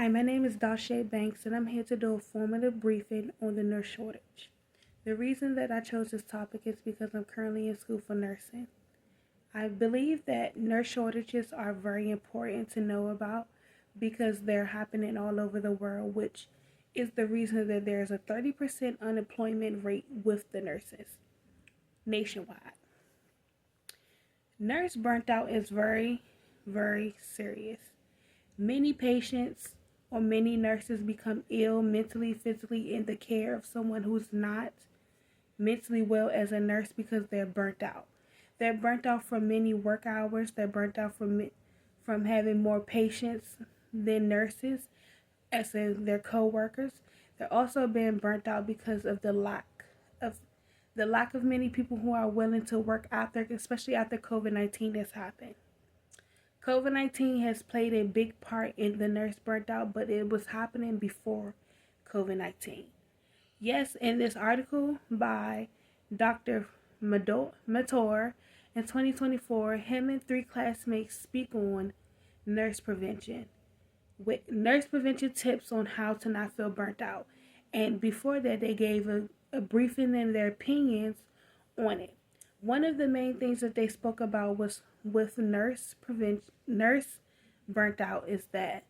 Hi, my name is Dashay Banks, and I'm here to do a formative briefing on the nurse shortage. The reason that I chose this topic is because I'm currently in school for nursing. I believe that nurse shortages are very important to know about because they're happening all over the world, which is the reason that there's a 30% unemployment rate with the nurses nationwide. Nurse burnt out is very, very serious. Many patients or many nurses become ill mentally, physically in the care of someone who's not mentally well as a nurse because they're burnt out. They're burnt out from many work hours. They're burnt out from having more patients than nurses, as in their co-workers. They're also being burnt out because of of the lack of many people who are willing to work after, especially after COVID-19 has happened. COVID-19 has played a big part in the nurse burnt out, but it was happening before COVID-19. Yes, in this article by Dr. Mator in 2024, him and three classmates speak on nurse prevention, with nurse prevention tips on how to not feel burnt out. And before that, they gave a briefing in their opinions on it. One of the main things that they spoke about was with nurse burnt out is that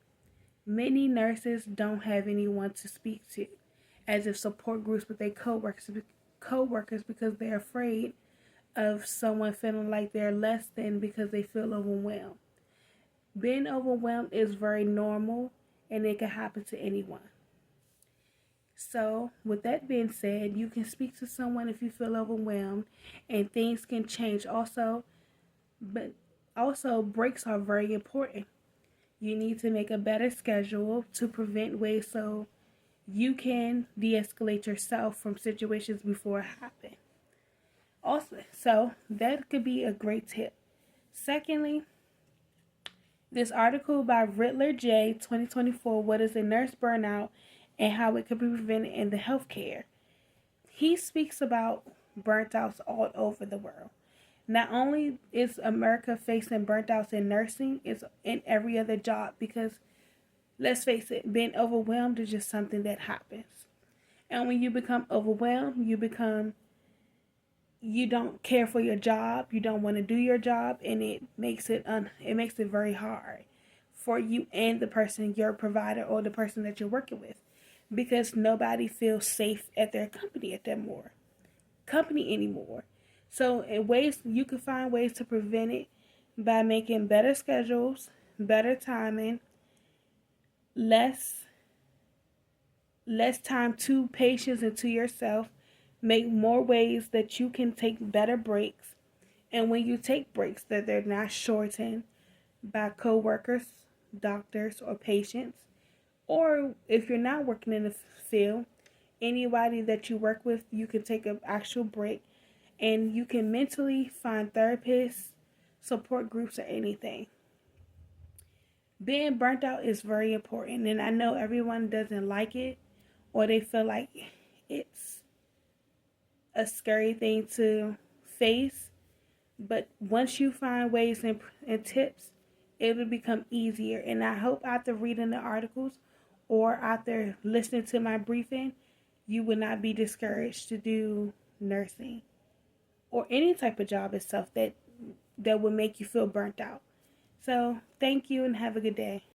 many nurses don't have anyone to speak to, as if support groups with their coworkers because they're afraid of someone feeling like they're less than because they feel overwhelmed. Being overwhelmed is very normal and it can happen to anyone. So, with that being said, you can speak to someone if you feel overwhelmed and things can change but also breaks are very important. You need to make a better schedule to prevent ways so you can de-escalate yourself from situations before it happen. Also, so that could be a great tip. Secondly, this article by Riddler J 2024, What is a Nurse Burnout and How It Could Be Prevented in the Healthcare. He speaks about burnt outs all over the world. Not only is America facing burnt outs in nursing, it's in every other job because let's face it, being overwhelmed is just something that happens. And when you become overwhelmed, you don't care for your job, you don't want to do your job, and it makes it very hard for you and the person, your provider, or the person that you're working with, because nobody feels safe at their company anymore. So in ways you can find ways to prevent it by making better schedules, better timing, less time to patients and to yourself. Make more ways that you can take better breaks, and when you take breaks, that they're not shortened by coworkers, doctors, or patients. Or if you're not working in the field, anybody that you work with, you can take an actual break, and you can mentally find therapists, support groups, or anything. Being burnt out is very important, and I know everyone doesn't like it or they feel like it's a scary thing to face, but once you find ways and tips, it will become easier. And I hope after reading the articles or after listening to my briefing, you will not be discouraged to do nursing or any type of job itself that would make you feel burnt out. So thank you and have a good day.